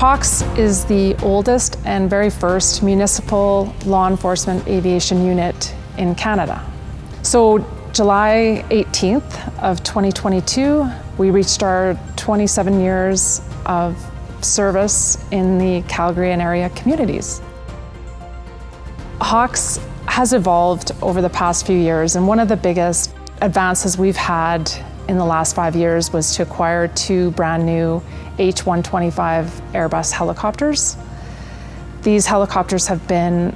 HAWCS is the oldest and very first municipal law enforcement aviation unit in Canada. So July 18th of 2022, we reached our 27 years of service in the Calgary and area communities. HAWCS has evolved over the past few years, and one of the biggest advances we've had in the last 5 years was to acquire 2 brand new H125 Airbus helicopters. These helicopters have been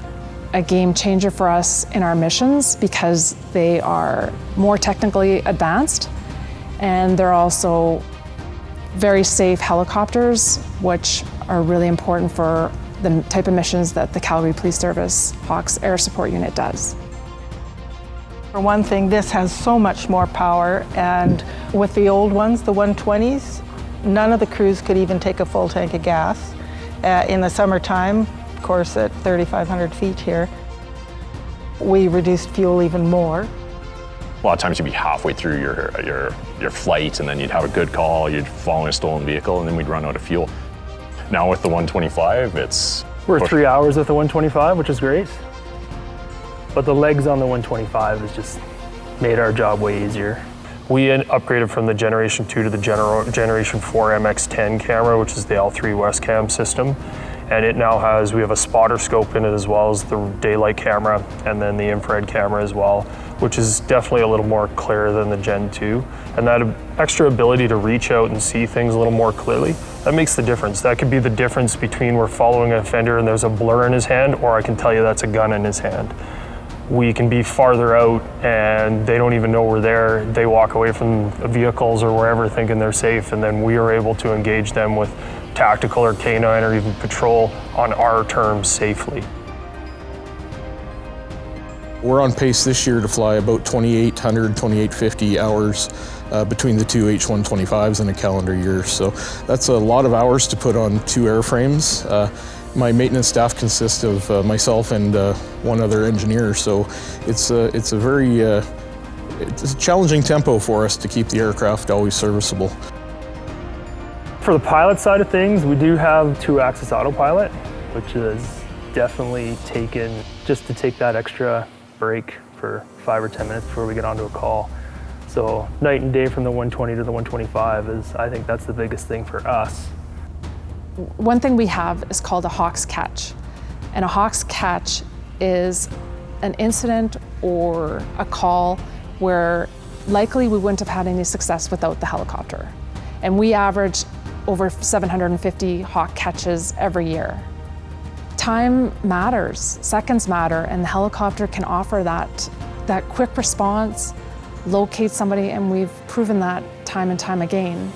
a game changer for us in our missions because they are more technically advanced, and they're also very safe helicopters, which are really important for the type of missions that the Calgary Police Service HAWCS Air Support Unit does. For one thing, this has so much more power, and with the old ones, the 120s, none of the crews could even take a full tank of gas. In the summertime, of course at 3,500 feet here, we reduced fuel even more. A lot of times you'd be halfway through your flight, and then you'd have a good call, you'd follow a stolen vehicle, and then we'd run out of fuel. Now with the 125, we're 3 hours with the 125, which is great. But the legs on the 125 has just made our job way easier. We upgraded from the Generation 2 to the Generation 4 MX10 camera, which is the L3 Westcam system. And it now we have a spotter scope in it, as well as the daylight camera, and then the infrared camera as well, which is definitely a little more clear than the Gen 2. And that extra ability to reach out and see things a little more clearly, that makes the difference. That could be the difference between we're following an offender and there's a blur in his hand, or I can tell you that's a gun in his hand. We can be farther out and they don't even know we're there. They walk away from vehicles or wherever thinking they're safe, and then we are able to engage them with tactical or canine or even patrol on our terms safely. We're on pace this year to fly about 2,800, 2,850 hours between the 2 H125s in a calendar year. So that's a lot of hours to put on 2 airframes. My maintenance staff consists of myself and one other engineer, so it's a challenging tempo for us to keep the aircraft always serviceable. For the pilot side of things, we do have 2-axis autopilot, which is definitely taken just to take that extra break for 5 or 10 minutes before we get onto a call. So night and day from the 120 to the 125 I think that's the biggest thing for us. One thing we have is called a HAWCS catch. And a HAWCS catch is an incident or a call where likely we wouldn't have had any success without the helicopter. And we average over 750 HAWC catches every year. Time matters, seconds matter, and the helicopter can offer that quick response, locate somebody, and we've proven that time and time again.